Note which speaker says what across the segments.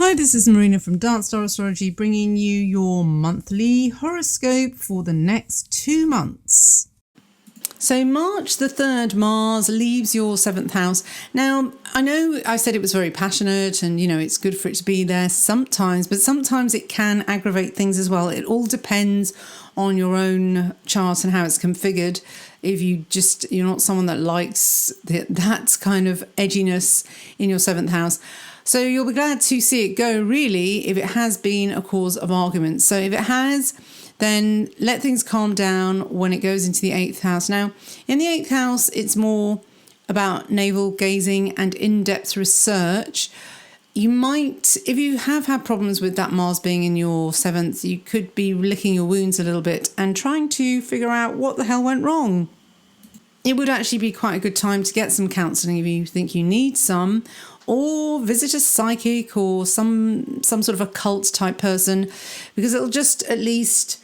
Speaker 1: Hi, this is Marina from Dance Star Astrology, bringing you your monthly horoscope for the next 2 months. So March the 3rd, Mars leaves your 7th house. Now, I know I said it was very passionate and, it's good for it to be there sometimes, but sometimes it can aggravate things as well. It all depends on your own chart and how it's configured. If you're not someone that likes that kind of edginess in your 7th house. So you'll be glad to see it go, really, if it has been a cause of argument. So if it has, then let things calm down when it goes into the 8th house. Now, in the 8th house, it's more about navel gazing and in-depth research. You might, if you have had problems with that Mars being in your 7th, you could be licking your wounds a little bit and trying to figure out what the hell went wrong. It would actually be quite a good time to get some counselling if you think you need some, or visit a psychic or some sort of occult type person, because it'll just at least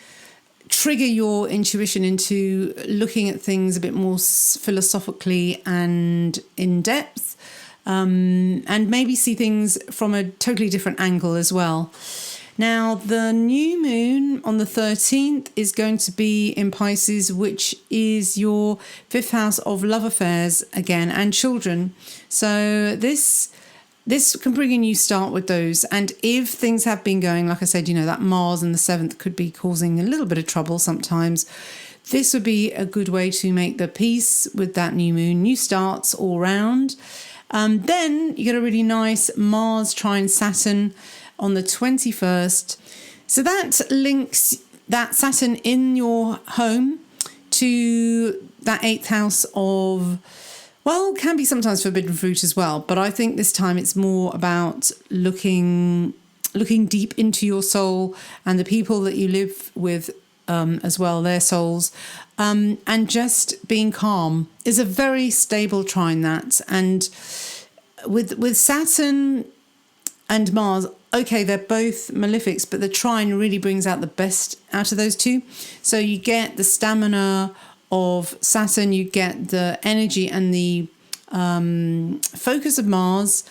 Speaker 1: trigger your intuition into looking at things a bit more philosophically and in depth, and maybe see things from a totally different angle as well. Now, the new moon on the 13th is going to be in Pisces, which is your 5th house of love affairs again and children. So this can bring a new start with those. And if things have been going, like I said, that Mars in the 7th could be causing a little bit of trouble sometimes. This would be a good way to make the peace with that new moon, new starts all round. Then you get a really nice Mars trine Saturn on the 21st. So that links that Saturn in your home to that 8th house of, well, can be sometimes forbidden fruit as well. But I think this time it's more about looking deep into your soul and the people that you live with as well, their souls, and just being calm is a very stable trine, that. And with Saturn and Mars, okay, they're both malefics, but the trine really brings out the best out of those two. So you get the stamina of Saturn, you get the energy and the focus of Mars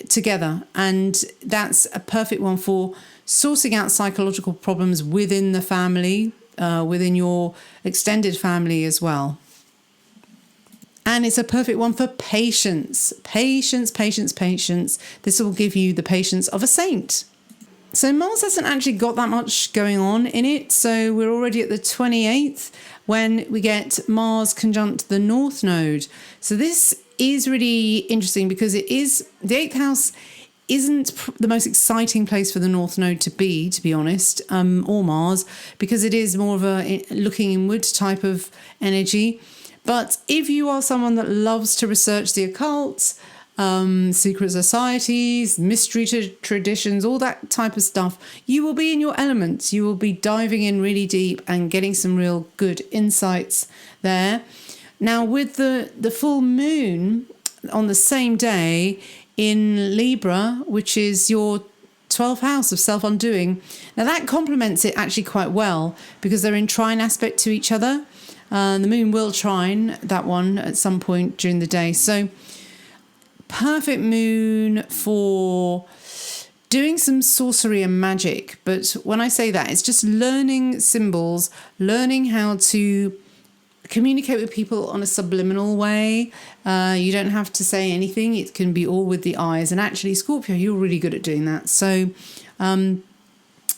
Speaker 1: together. And that's a perfect one for sorting out psychological problems within the family, within your extended family as well. And it's a perfect one for patience. Patience. This will give you the patience of a saint. So Mars hasn't actually got that much going on in it. So we're already at the 28th when we get Mars conjunct the North Node. So this is really interesting because the 8th house isn't the most exciting place for the North Node to be honest, or Mars, because it is more of a looking inward type of energy. But if you are someone that loves to research the occult, secret societies, mystery traditions, all that type of stuff, you will be in your element. You will be diving in really deep and getting some real good insights there. Now, with the full moon on the same day in Libra, which is your 12th house of self-undoing, now that complements it actually quite well because they're in trine aspect to each other. The moon will trine that one at some point during the day. So perfect moon for doing some sorcery and magic. But when I say that, it's just learning symbols, learning how to communicate with people on a subliminal way. You don't have to say anything. It can be all with the eyes. And actually, Scorpio, you're really good at doing that. So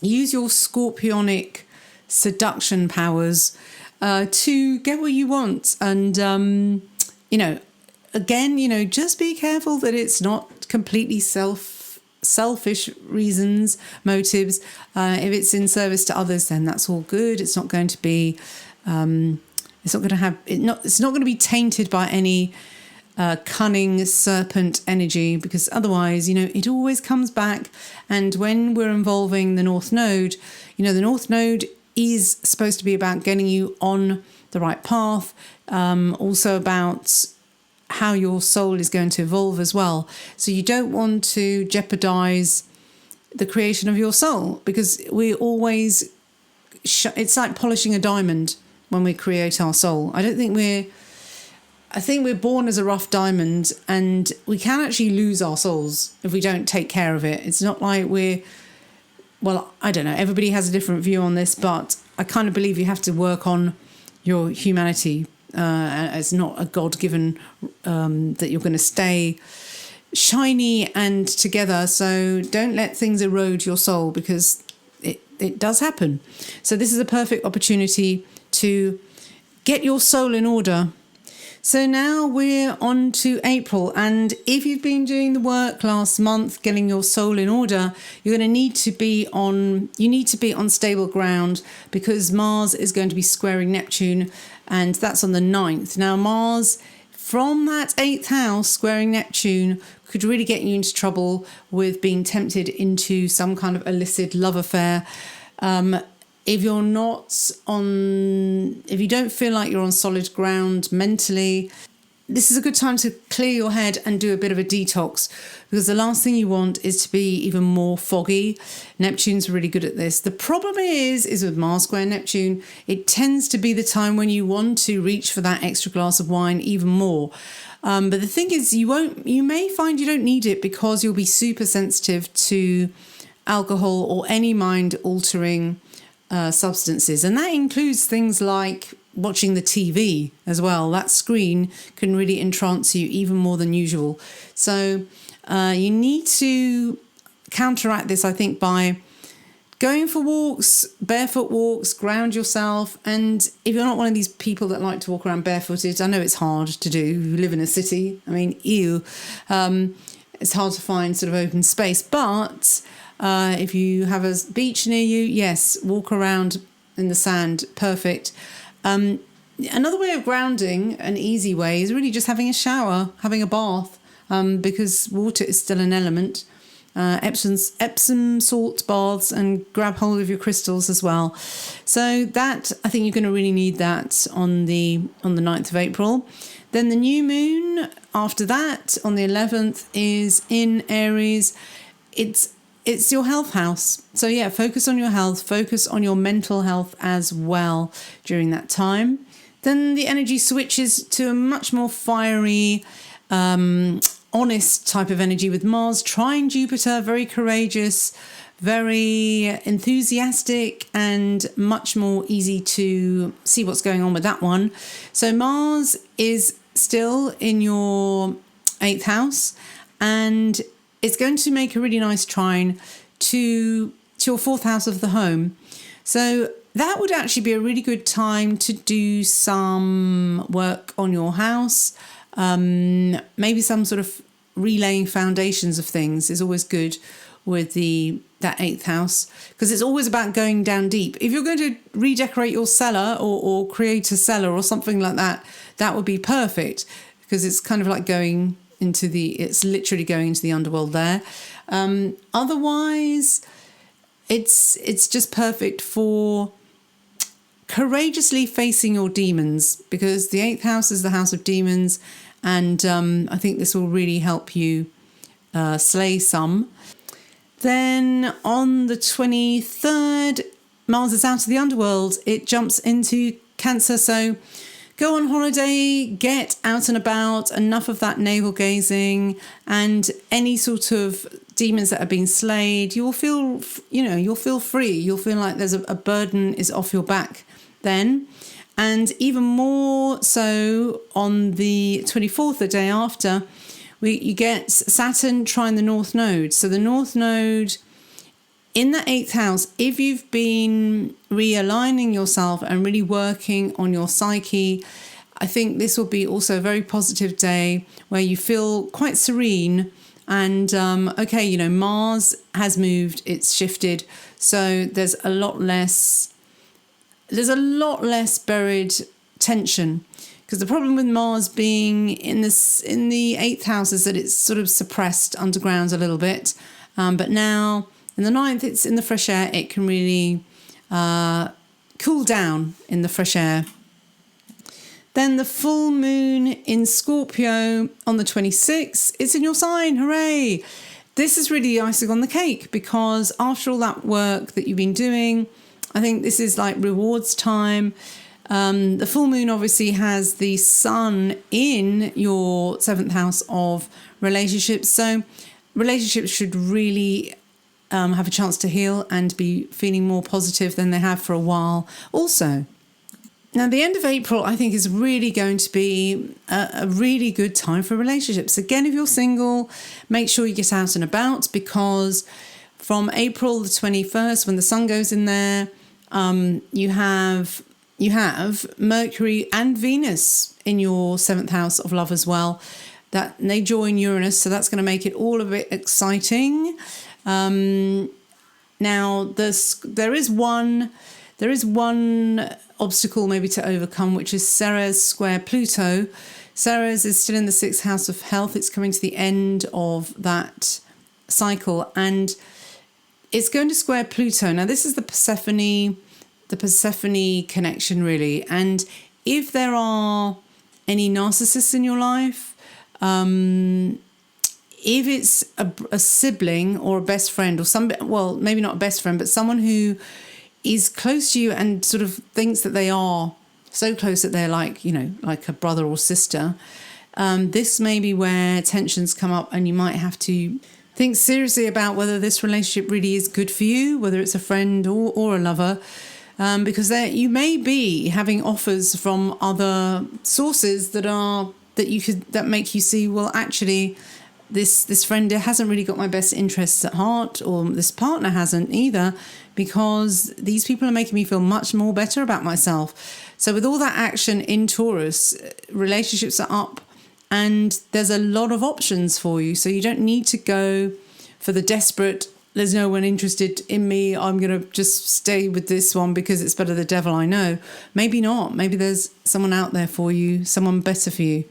Speaker 1: use your scorpionic seduction powers to get what you want. And, again, just be careful that it's not completely selfish reasons, motives. If it's in service to others, then that's all good. It's not going to be, it's not going to be tainted by any cunning serpent energy, because otherwise, it always comes back. And when we're involving the North Node, the North Node is supposed to be about getting you on the right path, also about how your soul is going to evolve as well. So you don't want to jeopardize the creation of your soul, because we always, it's like polishing a diamond when we create our soul. I don't think I think we're born as a rough diamond, and we can actually lose our souls if we don't take care of it. It's not like well, I don't know, everybody has a different view on this, but I kind of believe you have to work on your humanity. It's not a God-given that you're going to stay shiny and together. So don't let things erode your soul, because it does happen. So this is a perfect opportunity to get your soul in order. So now we're on to April, and if you've been doing the work last month, getting your soul in order, you're going to need to be on stable ground, because Mars is going to be squaring Neptune, and that's on the 9th. Now Mars, from that 8th house squaring Neptune, could really get you into trouble with being tempted into some kind of illicit love affair. If you don't feel like you're on solid ground mentally, this is a good time to clear your head and do a bit of a detox, because the last thing you want is to be even more foggy. Neptune's really good at this. The problem is with Mars square Neptune, it tends to be the time when you want to reach for that extra glass of wine even more. But the thing is, you may find you don't need it, because you'll be super sensitive to alcohol or any mind-altering substances, and that includes things like watching the TV as well. That screen can really entrance you even more than usual. So you need to counteract this, I think, by going for walks, barefoot walks, ground yourself. And if you're not one of these people that like to walk around barefooted, I know it's hard to do. You live in a city. I mean, it's hard to find sort of open space, but if you have a beach near you, yes, walk around in the sand, perfect. Another way of grounding, an easy way, is really just having a shower, having a bath, because water is still an element. Epsom salt baths, and grab hold of your crystals as well. So that, I think you're going to really need that on the 9th of April. Then the new moon after that, on the 11th, is in Aries. It's your health house. So yeah, focus on your health, focus on your mental health as well during that time. Then the energy switches to a much more fiery, honest type of energy with Mars trying Jupiter, very courageous, very enthusiastic, and much more easy to see what's going on with that one. So Mars is still in your 8th house, and it's going to make a really nice trine to your 4th house of the home. So that would actually be a really good time to do some work on your house. Maybe some sort of relaying foundations of things is always good with that 8th house, because it's always about going down deep. If you're going to redecorate your cellar or create a cellar or something like that, that would be perfect, because it's kind of like it's literally going into the underworld there. Otherwise, it's just perfect for courageously facing your demons, because the 8th house is the house of demons, and I think this will really help you slay some. Then on the 23rd, Mars is out of the underworld. It jumps into Cancer, so go on holiday, get out and about, enough of that navel gazing, and any sort of demons that have been slayed, you'll feel free. You'll feel like there's a burden is off your back then. And even more so on the 24th, the day after, you get Saturn trine the North Node. So the North Node in the 8th house, if you've been realigning yourself and really working on your psyche, I think this will be also a very positive day where you feel quite serene. And Mars has moved, it's shifted, so there's a lot less buried tension. Because the problem with Mars being in the 8th house is that it's sort of suppressed underground a little bit. But now in the 9th, it's in the fresh air. It can really cool down in the fresh air. Then the full moon in Scorpio on the 26th. It's in your sign. Hooray! This is really the icing on the cake, because after all that work that you've been doing, I think this is like rewards time. The full moon obviously has the sun in your 7th house of relationships. So relationships should really have a chance to heal and be feeling more positive than they have for a while. Also, now, the end of April, I think, is really going to be a really good time for relationships. Again, if you're single, make sure you get out and about, because from April the 21st, when the sun goes in there, you have Mercury and Venus in your 7th house of love as well. That they join Uranus, so that's going to make it all a bit exciting. Now, there is one obstacle maybe to overcome, which is Ceres square Pluto. Ceres is still in the 6th house of health. It's coming to the end of that cycle, and it's going to square Pluto. Now, this is the Persephone connection, really. And if there are any narcissists in your life, if it's a sibling or a best friend, or maybe not a best friend, but someone who is close to you and sort of thinks that they are so close that they're like a brother or sister, this may be where tensions come up, and you might have to think seriously about whether this relationship really is good for you, whether it's a friend or a lover, because you may be having offers from other sources that make you see, well, actually, this friend hasn't really got my best interests at heart, or this partner hasn't either, because these people are making me feel much more better about myself. So with all that action in Taurus, relationships are up, and there's a lot of options for you. So you don't need to go for the desperate, there's no one interested in me, I'm going to just stay with this one because it's better the devil I know. Maybe not. Maybe there's someone out there for you, someone better for you.